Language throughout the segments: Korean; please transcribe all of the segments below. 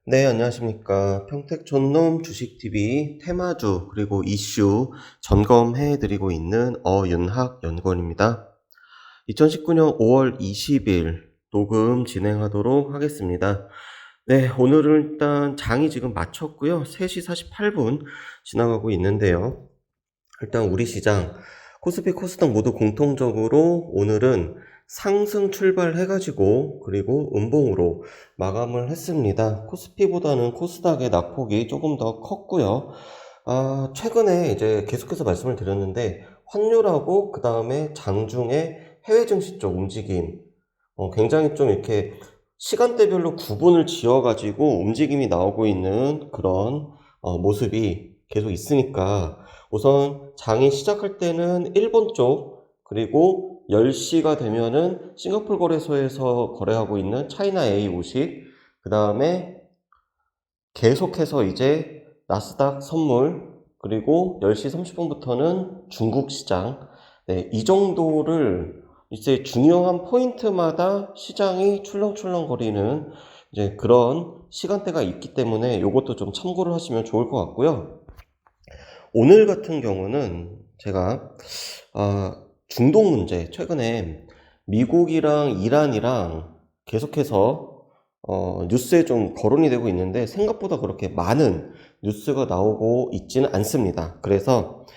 네, 안녕하십니까. 평택촌놈 주식TV 테마주 그리고 이슈 점검해드리고 있는 어윤학 연구원입니다. 2019년 5월 20일 녹음 진행하도록 하겠습니다. 네, 오늘은 일단 장이 지금 마쳤고요. 3시 48분 지나가고 있는데요. 일단 우리 시장 코스피 코스닥 모두 공통적으로 오늘은 상승 출발해가지고 그리고 음봉으로 마감을 했습니다. 코스피보다는 코스닥의 낙폭이 조금 더 컸고요. 최근에 이제 계속해서 말씀을 드렸는데 환율하고 그 다음에 장중에 해외 증시 쪽 움직임 굉장히 좀 이렇게 시간대별로 구분을 지어가지고 움직임이 나오고 있는 그런 모습이 계속 있으니까 우선 장이 시작할 때는 일본 쪽 그리고 10시가 되면은 싱가포르 거래소에서 거래하고 있는 차이나 A50 그 다음에 계속해서 이제 나스닥 선물 그리고 10시 30분부터는 중국 시장 네, 이 정도를 이제 중요한 포인트마다 시장이 출렁출렁거리는 이제 그런 시간대가 있기 때문에 이것도 좀 참고를 하시면 좋을 것 같고요. 오늘 같은 경우는 제가 중동 문제 최근에 미국이랑 이란이랑 계속해서 뉴스에 좀 거론이 되고 있는데 생각보다 그렇게 많은 뉴스가 나오고 있지는 않습니다. 그래서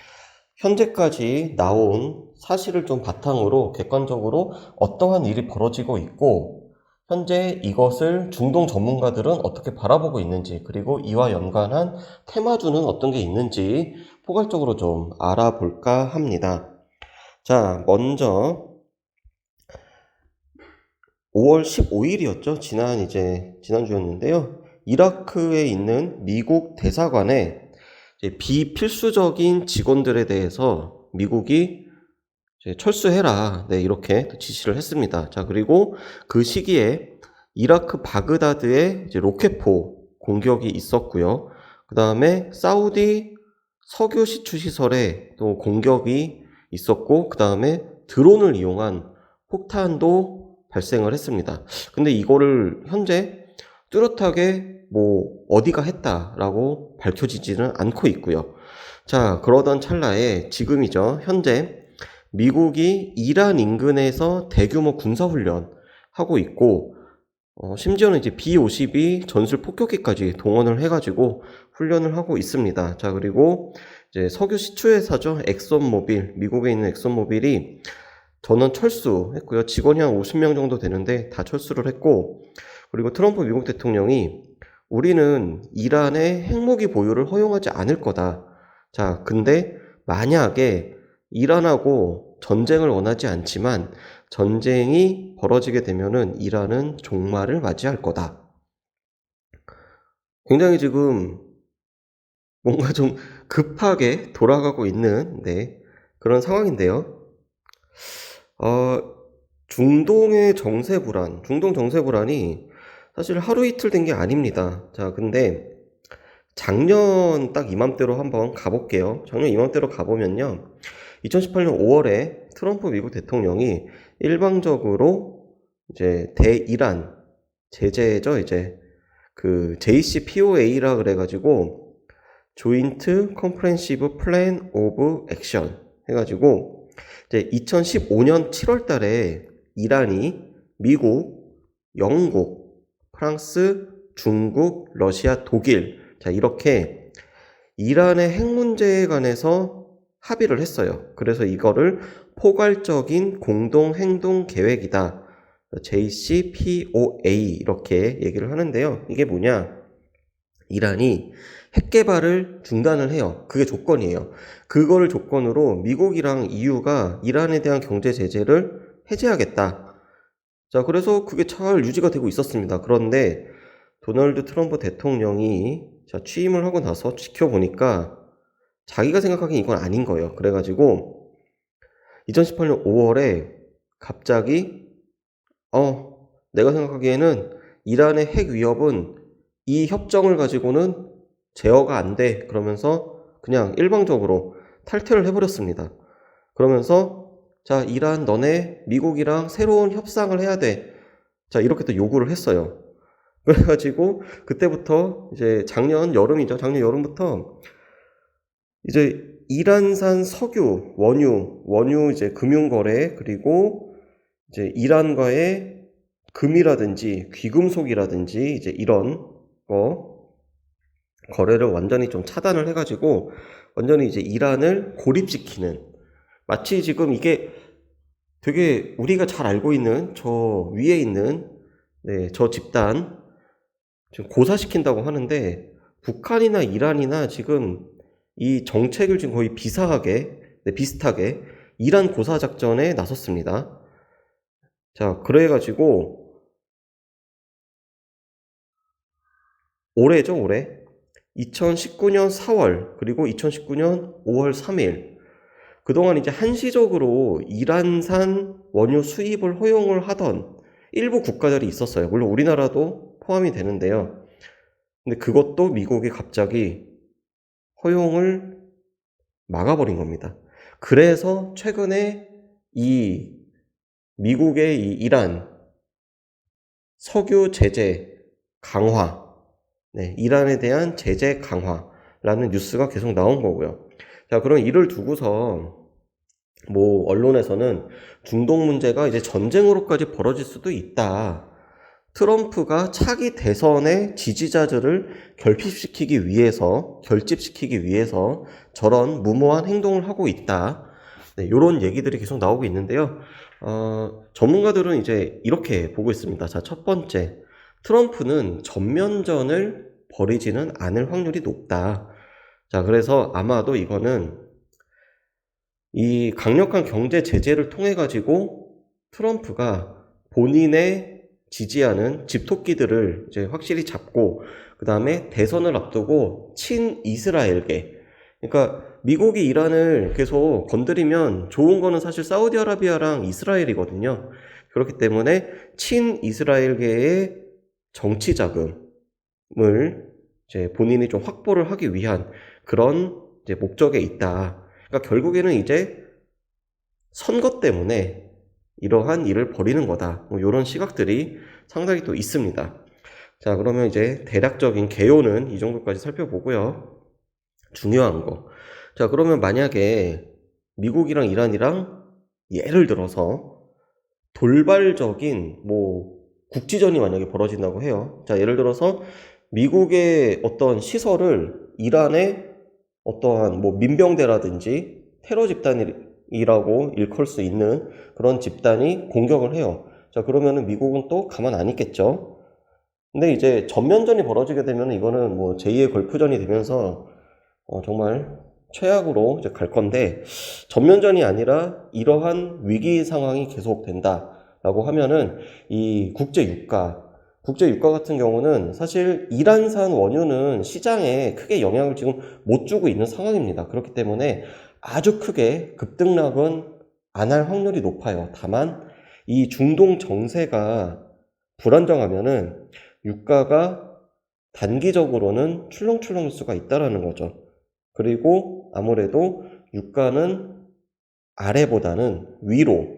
현재까지 나온 사실을 좀 바탕으로 객관적으로 어떠한 일이 벌어지고 있고 현재 이것을 중동 전문가들은 어떻게 바라보고 있는지 그리고 이와 연관한 테마주는 어떤 게 있는지 포괄적으로 좀 알아볼까 합니다. 자, 먼저 5월 15일이었죠. 지난주였는데요. 이라크에 있는 미국 대사관에 이제 비필수적인 직원들에 대해서 미국이 이제 철수해라. 네, 이렇게 지시를 했습니다. 자, 그리고 그 시기에 이라크 바그다드에 이제 로켓포 공격이 있었고요. 그 다음에 사우디 석유 시추 시설에 또 공격이 있었고, 그 다음에 드론을 이용한 폭탄도 발생을 했습니다. 근데 이거를 현재 뚜렷하게 어디가 했다라고 밝혀지지는 않고 있고요. 자, 그러던 찰나에 지금이죠. 현재 미국이 이란 인근에서 대규모 군사훈련 하고 있고, 심지어는 이제 B-52 전술 폭격기까지 동원을 해가지고 훈련을 하고 있습니다. 자, 그리고 이제 석유 시추회사죠. 엑선모빌, 미국에 있는 엑선모빌이 전원 철수했고요. 직원이 한 50명 정도 되는데 다 철수를 했고, 그리고 트럼프 미국 대통령이 우리는 이란의 핵무기 보유를 허용하지 않을 거다. 자, 근데 만약에 이란하고 전쟁을 원하지 않지만 전쟁이 벌어지게 되면은 이란은 종말을 맞이할 거다. 굉장히 지금 뭔가 좀 급하게 돌아가고 있는 그런 상황인데요. 중동의 정세 불안, 중동 정세 불안이 사실 하루 이틀 된 게 아닙니다. 자, 근데 작년 딱 이맘때로 한번 가볼게요. 작년 이맘때로 가보면요. 2018년 5월에 트럼프 미국 대통령이 일방적으로 이제 대이란 제재죠. 이제 그 JCPOA라 그래가지고 조인트 컴프렌시브 플랜 오브 액션 해가지고 이제 2015년 7월 달에 이란이 미국, 영국, 프랑스, 중국, 러시아, 독일 자 이렇게 이란의 핵 문제에 관해서 합의를 했어요. 그래서 이거를 포괄적인 공동 행동 계획이다. JCPOA 이렇게 얘기를 하는데요. 이게 뭐냐? 이란이 핵 개발을 중단을 해요. 그게 조건이에요. 그거를 조건으로 미국이랑 EU가 이란에 대한 경제 제재를 해제하겠다. 자, 그래서 그게 잘 유지가 되고 있었습니다. 그런데 도널드 트럼프 대통령이 취임을 하고 나서 지켜보니까 자기가 생각하기엔 이건 아닌 거예요. 그래가지고 2018년 5월에 갑자기 내가 생각하기에는 이란의 핵 위협은 이 협정을 가지고는 제어가 안 돼. 그러면서 그냥 일방적으로 탈퇴를 해버렸습니다. 그러면서 자, 이란 너네 미국이랑 새로운 협상을 해야 돼. 자, 이렇게 또 요구를 했어요. 그래가지고 그때부터 이제 작년 여름이죠. 작년 여름부터 이제 이란산 석유, 원유 이제 금융거래, 그리고 이제 이란과의 금이라든지 귀금속이라든지 이제 이런 거 거래를 완전히 좀 차단을 해가지고 완전히 이제 이란을 고립시키는, 마치 지금 이게 되게 우리가 잘 알고 있는 저 위에 있는 저 집단 지금 고사시킨다고 하는데, 북한이나 이란이나 지금 이 정책을 지금 거의 비슷하게 이란 고사 작전에 나섰습니다. 자, 그래가지고 올해죠, 올해 2019년 4월 그리고 2019년 5월 3일 그동안 이제 한시적으로 이란산 원유 수입을 허용을 하던 일부 국가들이 있었어요. 물론 우리나라도 포함이 되는데요. 근데 그것도 미국이 갑자기 허용을 막아버린 겁니다. 그래서 최근에 이 미국의 이 이란 석유 제재 강화, 이란에 대한 제재 강화라는 뉴스가 계속 나온 거고요. 자, 그럼 이를 두고서 뭐 언론에서는 중동 문제가 이제 전쟁으로까지 벌어질 수도 있다. 트럼프가 차기 대선의 지지자들을 결집시키기 위해서 저런 무모한 행동을 하고 있다. 이런 얘기들이 계속 나오고 있는데요. 전문가들은 이제 이렇게 보고 있습니다. 자, 첫 번째, 트럼프는 전면전을 벌이지는 않을 확률이 높다. 자, 그래서 아마도 이거는 이 강력한 경제 제재를 통해 가지고 트럼프가 본인의 지지하는 집토끼들을 이제 확실히 잡고, 그 다음에 대선을 앞두고 친이스라엘계, 그러니까 미국이 이란을 계속 건드리면 좋은 거는 사실 사우디아라비아랑 이스라엘이거든요. 그렇기 때문에 친이스라엘계의 정치 자금을 이제 본인이 좀 확보를 하기 위한 그런 이제 목적에 있다. 그러니까 결국에는 이제 선거 때문에 이러한 일을 벌이는 거다. 뭐 이런 시각들이 상당히 또 있습니다. 자, 그러면 이제 대략적인 개요는 이 정도까지 살펴보고요. 중요한 거. 자, 그러면 만약에 미국이랑 이란이랑 예를 들어서 돌발적인 뭐 국지전이 만약에 벌어진다고 해요. 자, 예를 들어서 미국의 어떤 시설을 이란의 어떠한 뭐 민병대라든지 테러 집단이라고 일컬 수 있는 그런 집단이 공격을 해요. 자, 그러면은 미국은 또 가만 안 있겠죠. 근데 이제 전면전이 벌어지게 되면 이거는 뭐 제2의 걸프전이 되면서 정말 최악으로 이제 갈 건데, 전면전이 아니라 이러한 위기 상황이 계속된다라고 하면은 이 국제 유가 같은 경우는 사실 이란산 원유는 시장에 크게 영향을 지금 못 주고 있는 상황입니다. 그렇기 때문에 아주 크게 급등락은 안 할 확률이 높아요. 다만 이 중동 정세가 불안정하면은 유가가 단기적으로는 출렁출렁일 수가 있다라는 거죠. 그리고 아무래도 유가는 아래보다는 위로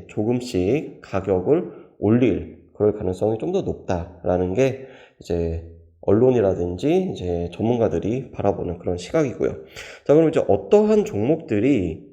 조금씩 가격을 올릴 그럴 가능성이 좀 더 높다라는 게 이제 언론이라든지 이제 전문가들이 바라보는 그런 시각이고요. 자, 그럼 이제 어떠한 종목들이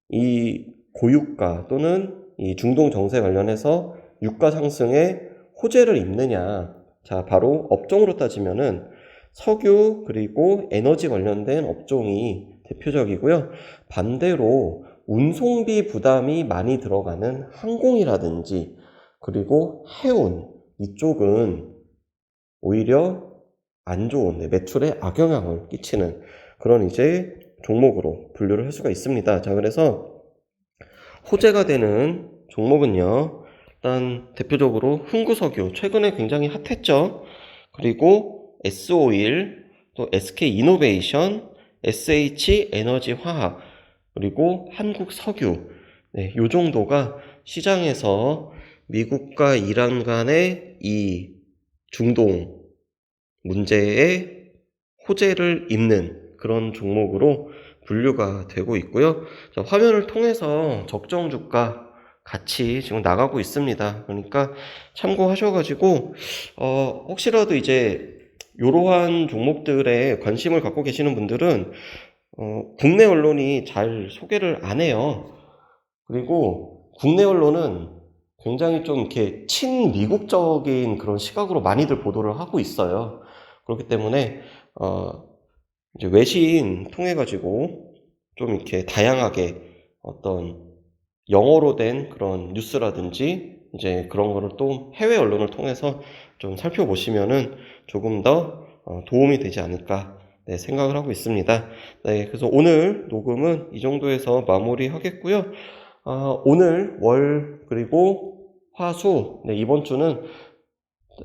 이 고유가 또는 이 중동 정세 관련해서 유가 상승에 호재를 입느냐? 자, 바로 업종으로 따지면은 석유 그리고 에너지 관련된 업종이 대표적이고요. 반대로 운송비 부담이 많이 들어가는 항공이라든지 그리고 해운, 이쪽은 오히려 안 좋은 매출에 악영향을 끼치는 그런 이제 종목으로 분류를 할 수가 있습니다. 자, 그래서 호재가 되는 종목은요, 일단 대표적으로 흥구석유 최근에 굉장히 핫했죠. 그리고 S오일, 또 SK이노베이션, SH에너지화학, 그리고 한국석유, 요 정도가 시장에서 미국과 이란 간의 이 중동 문제에 호재를 입는 그런 종목으로 분류가 되고 있고요. 자, 화면을 통해서 적정 주가 같이 지금 나가고 있습니다. 그러니까 참고하셔가지고 혹시라도 이제 이러한 종목들에 관심을 갖고 계시는 분들은 국내 언론이 잘 소개를 안 해요. 그리고 국내 언론은 굉장히 좀 이렇게 친미국적인 그런 시각으로 많이들 보도를 하고 있어요. 그렇기 때문에 이제 외신 통해 가지고 좀 이렇게 다양하게 어떤 영어로 된 그런 뉴스라든지 이제 그런 거를 또 해외 언론을 통해서 좀 살펴보시면은 조금 더 도움이 되지 않을까 생각을 하고 있습니다. 네, 그래서 오늘 녹음은 이 정도에서 마무리 하겠고요. 오늘 월 그리고 화수 이번 주는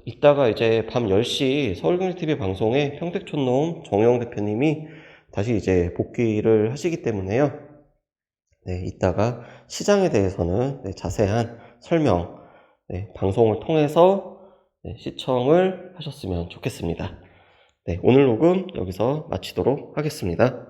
이따가 이제 밤 10시 서울경제TV 방송에 평택촌놈 정영 대표님이 다시 이제 복귀를 하시기 때문에요. 네, 이따가 시장에 대해서는 자세한 설명 방송을 통해서 시청을 하셨으면 좋겠습니다. 네, 오늘 녹음 여기서 마치도록 하겠습니다.